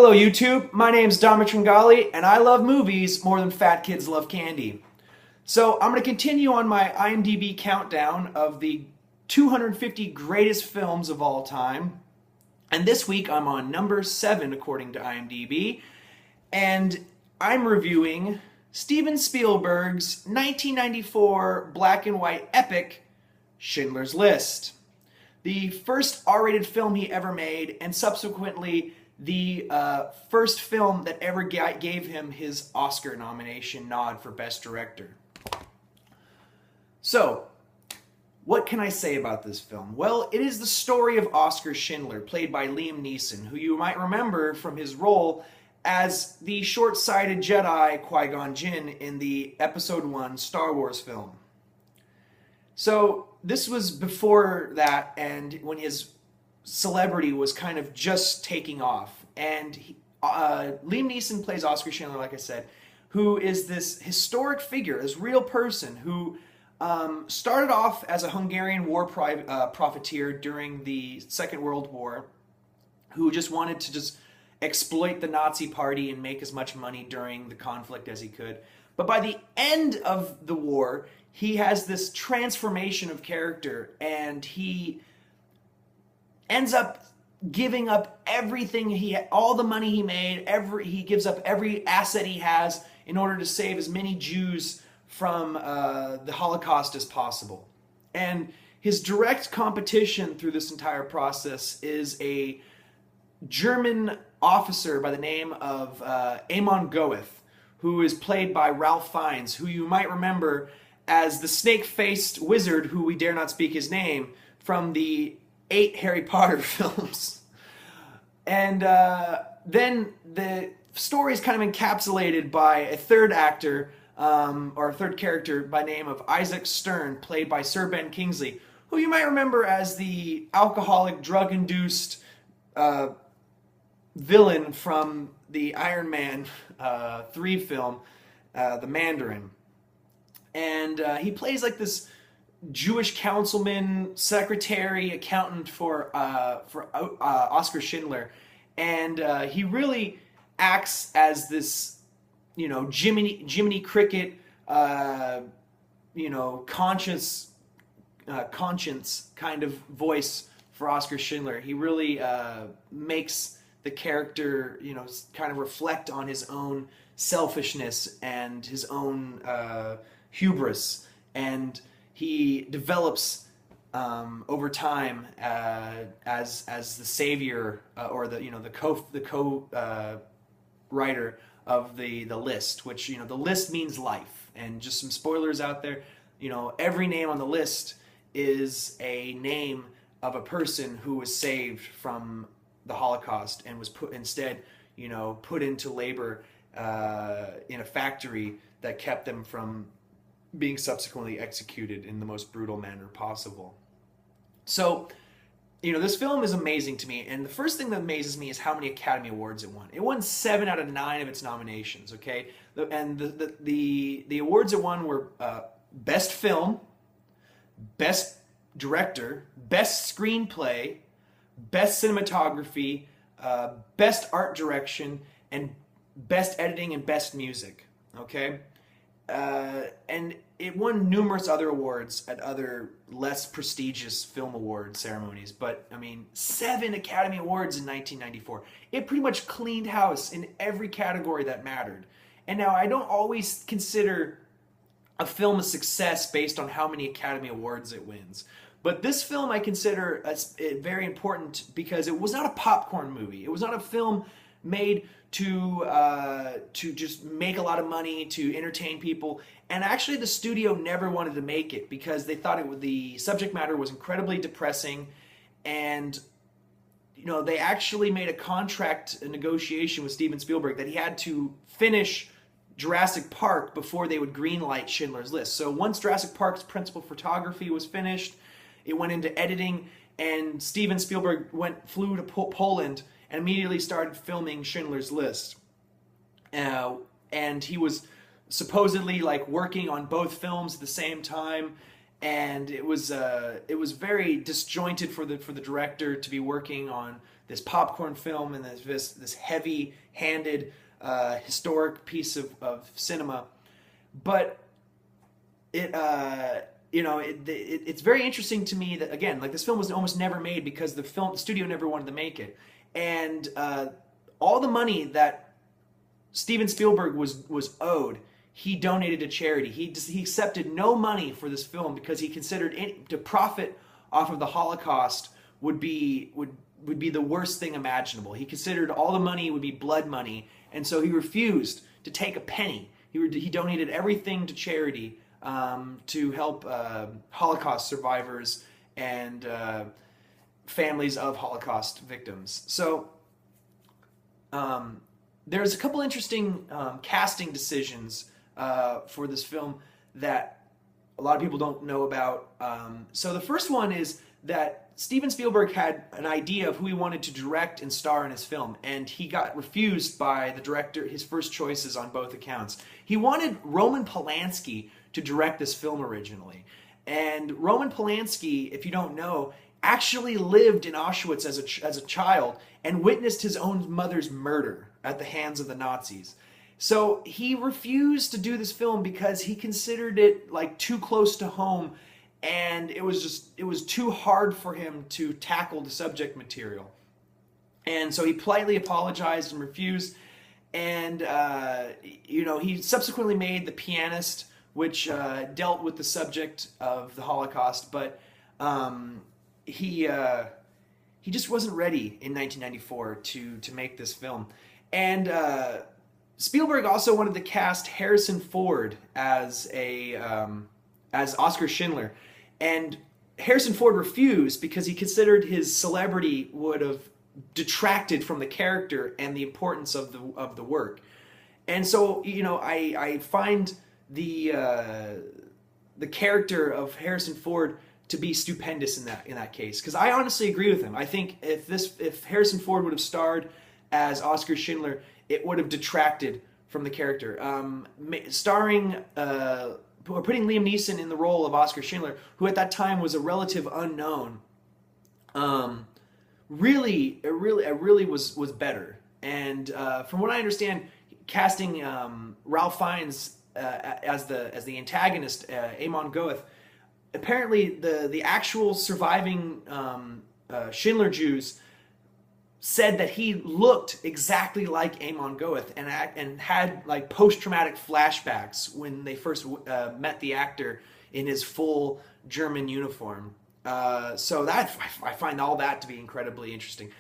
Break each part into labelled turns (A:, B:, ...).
A: Hello YouTube, my name's Dominic Tringali, and I love movies more than fat kids love candy. So I'm going to continue on my IMDB countdown of the 250 greatest films of all time. And this week I'm on number 7 according to IMDB. And I'm reviewing Steven Spielberg's 1994 black and white epic, Schindler's List. The first R-rated film he ever made, and subsequently the first film that ever gave him his Oscar nomination nod for Best Director. So, what can I say about this film? Well, it is the story of Oscar Schindler, played by Liam Neeson, who you might remember from his role as the short-sighted Jedi Qui-Gon Jinn in the Episode 1 Star Wars film. So, this was before that, and when his celebrity was kind of just taking off. And Liam Neeson plays Oscar Schindler, like I said, who is this historic figure, this real person who started off as a Hungarian war profiteer during the Second World War, who just wanted to just exploit the Nazi party and make as much money during the conflict as he could. But by the end of the war, he has this transformation of character, and he ends up giving up everything all the money he made, he gives up every asset he has in order to save as many Jews from the Holocaust as possible. And his direct competition through this entire process is a German officer by the name of Amon Goeth, who is played by Ralph Fiennes, who you might remember as the snake-faced wizard who we dare not speak his name from the 8 Harry Potter films. And then the story is kind of encapsulated by a third actor, or a third character by the name of Isaac Stern, played by Sir Ben Kingsley, who you might remember as the alcoholic, drug-induced villain from the Iron Man 3 film, The Mandarin. And he plays like this Jewish councilman, secretary, accountant for Oscar Schindler, and he really acts as this, Jiminy Cricket, conscience kind of voice for Oscar Schindler. He really makes the character, kind of reflect on his own selfishness and his own hubris, and he develops over time as the savior or the co-writer of the list, which the list means life. And just some spoilers out there, every name on the list is a name of a person who was saved from the Holocaust and was put into labor in a factory that kept them from being subsequently executed in the most brutal manner possible. So, this film is amazing to me, and the first thing that amazes me is how many Academy Awards it won. It won 7 out of 9 of its nominations, okay? And the awards it won were Best Film, Best Director, Best Screenplay, Best Cinematography, Best Art Direction, and Best Editing and Best Music, okay? And it won numerous other awards at other less prestigious film award ceremonies. But, 7 Academy Awards in 1994. It pretty much cleaned house in every category that mattered. And now, I don't always consider a film a success based on how many Academy Awards it wins. But this film I consider very important because it was not a popcorn movie. It was not a film made to just make a lot of money, to entertain people. And actually the studio never wanted to make it because they thought the subject matter was incredibly depressing, and they actually made a negotiation with Steven Spielberg that he had to finish Jurassic Park before they would greenlight Schindler's List. So once Jurassic Park's principal photography was finished, it went into editing, and Steven Spielberg flew to Poland and immediately started filming Schindler's List. And he was supposedly working on both films at the same time, and it was very disjointed for the director to be working on this popcorn film and this heavy-handed historic piece of cinema. But it's very interesting to me that, again, like, this film was almost never made because the studio never wanted to make it, and all the money that Steven Spielberg was owed, he donated to charity. He accepted no money for this film because he considered to profit off of the Holocaust would be the worst thing imaginable. He considered all the money would be blood money, and so he refused to take a penny. He donated everything to charity to help Holocaust survivors and families of Holocaust victims. So there's a couple interesting casting decisions for this film that a lot of people don't know about. So the first one is that Steven Spielberg had an idea of who he wanted to direct and star in his film, and he got refused by the director, his first choices on both accounts. He wanted Roman Polanski to direct this film originally. And Roman Polanski, if you don't know, actually lived in Auschwitz as a child and witnessed his own mother's murder at the hands of the Nazis. So he refused to do this film because he considered it like too close to home, and it was too hard for him to tackle the subject material. And so he politely apologized and refused. And he subsequently made The Pianist, which dealt with the subject of the Holocaust, but he just wasn't ready in 1994 to make this film. And Spielberg also wanted to cast Harrison Ford as Oscar Schindler, and Harrison Ford refused because he considered his celebrity would have detracted from the character and the importance of the work. And so, I find the character of Harrison Ford to be stupendous in that case, because I honestly agree with him. I think if Harrison Ford would have starred as Oscar Schindler, it would have detracted from the character. Putting Liam Neeson in the role of Oscar Schindler, who at that time was a relative unknown, really was better. And from what I understand, casting Ralph Fiennes as the antagonist, Amon Goeth, apparently the actual surviving Schindler Jews said that he looked exactly like Amon Goeth and had like post-traumatic flashbacks when they first met the actor in his full German uniform. So that I find all that to be incredibly interesting.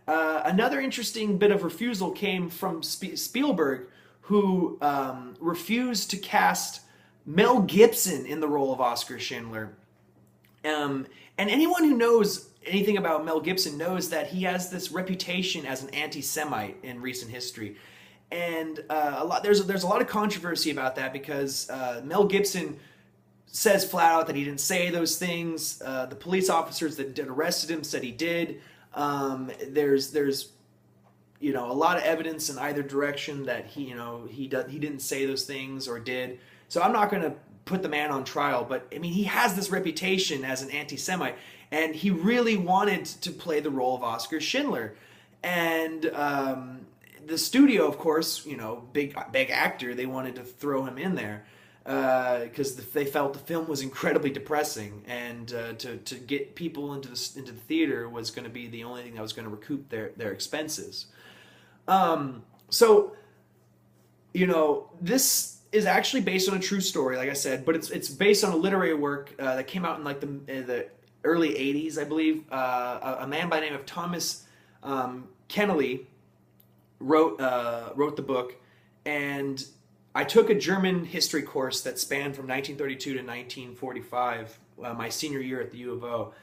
A: Another interesting bit of refusal came from Spielberg, who refused to cast Mel Gibson in the role of Oscar Schindler. And anyone who knows anything about Mel Gibson knows that he has this reputation as an anti-Semite in recent history. And there's a lot of controversy about that because Mel Gibson says flat out that he didn't say those things. The police officers that arrested him said he did. There's a lot of evidence in either direction that he didn't say those things or did. So I'm not going to put the man on trial, but I mean, he has this reputation as an anti-Semite, and he really wanted to play the role of Oscar Schindler. And the studio, of course, big actor, they wanted to throw him in there because they felt the film was incredibly depressing, and to get people into the theater was going to be the only thing that was going to recoup their expenses. This is actually based on a true story, like I said, but it's based on a literary work that came out in like the early 80s, I believe. A man by the name of Thomas Kennelly wrote the book, and I took a German history course that spanned from 1932 to 1945, my senior year at the U of O,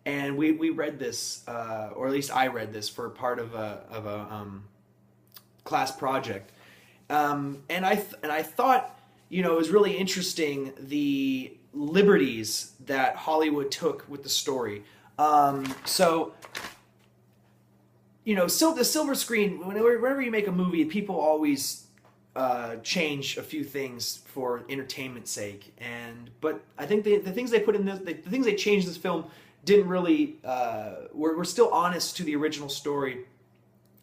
A: and we read this, or at least I read this for part of a class project. And I thought, it was really interesting the liberties that Hollywood took with the story. The silver screen, whenever you make a movie, people always change a few things for entertainment's sake. But I think the things they put in the things they changed this film didn't really were still honest to the original story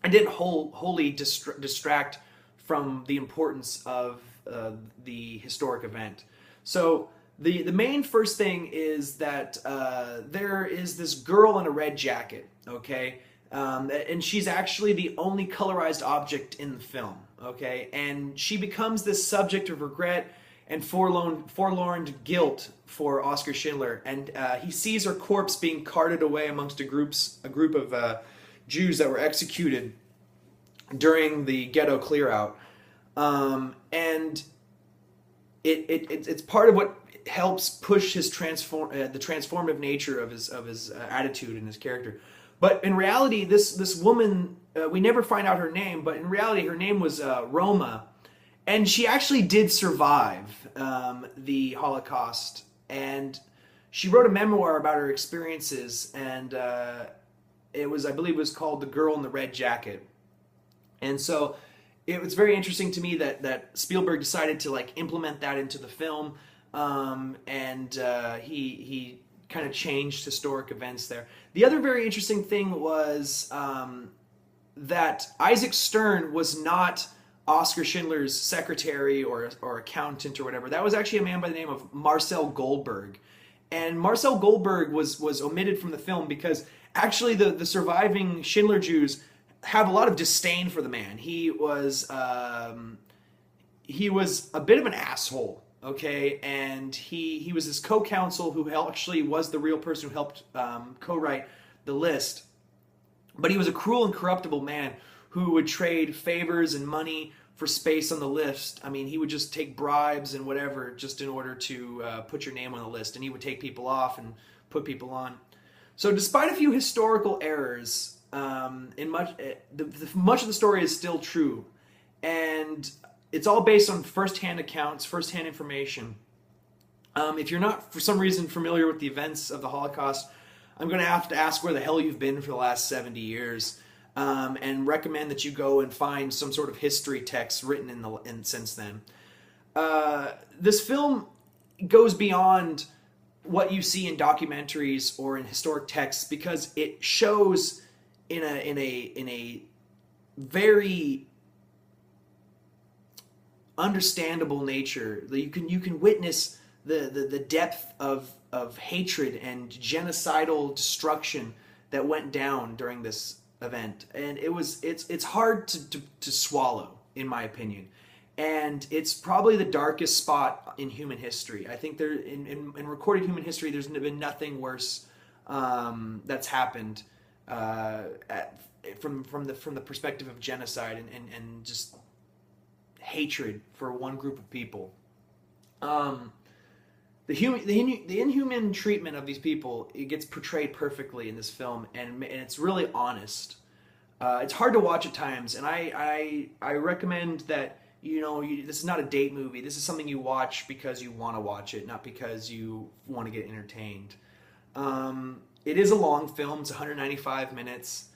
A: and didn't wholly distract from the importance of the historic event. So the main first thing is that there is this girl in a red jacket, okay? And she's actually the only colorized object in the film, okay? And she becomes this subject of regret and forlorn guilt for Oscar Schindler. And he sees her corpse being carted away amongst a group of Jews that were executed during the ghetto clear out. And it's part of what helps push his the transformative nature of his attitude and his character. But in reality, this woman, we never find out her name, but in reality her name was Roma, and she actually did survive the Holocaust, and she wrote a memoir about her experiences, and I believe it was called The Girl in the Red Jacket. And so it was very interesting to me that Spielberg decided to like implement that into the film, and he kind of changed historic events there. The other very interesting thing was that Isaac Stern was not Oscar Schindler's secretary or accountant or whatever. That was actually a man by the name of Marcel Goldberg. And Marcel Goldberg was omitted from the film because actually the surviving Schindler Jews have a lot of disdain for the man. He was a bit of an asshole, okay? And he was his co-counsel who actually was the real person who helped co-write the list. But he was a cruel and corruptible man who would trade favors and money for space on the list. I mean, he would just take bribes and whatever just in order to put your name on the list. And he would take people off and put people on. So despite a few historical errors, much of the story is still true. And it's all based on first-hand accounts, first-hand information. If you're not, for some reason, familiar with the events of the Holocaust, I'm going to have to ask where the hell you've been for the last 70 years, and recommend that you go and find some sort of history text written since then. This film goes beyond what you see in documentaries or in historic texts because it shows in a very understandable nature that you can witness the depth of hatred and genocidal destruction that went down during this event, and it's hard to swallow, in my opinion, and it's probably the darkest spot in human history. I think in recorded human history there's been nothing worse that's happened from the perspective of genocide and just hatred for one group of people. The inhuman treatment of these people, it gets portrayed perfectly in this film, and it's really honest. It's hard to watch at times, and I recommend that this is not a date movie. This is something you watch because you want to watch it, not because you want to get entertained. It is a long film. It's 195 minutes,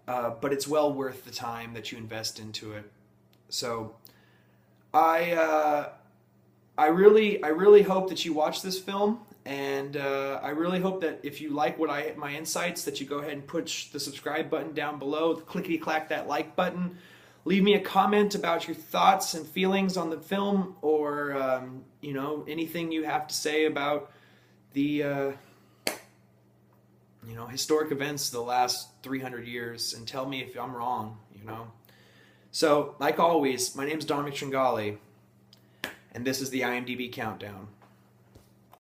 A: but it's well worth the time that you invest into it. So I really hope that you watch this film, and I really hope that if you like my insights, that you go ahead and push the subscribe button down below, clickety-clack that like button, leave me a comment about your thoughts and feelings on the film, or anything you have to say about the historic events of the last 300 years, and tell me if I'm wrong. So, like always, my name's Dominic Tringali, and this is the IMDB Countdown.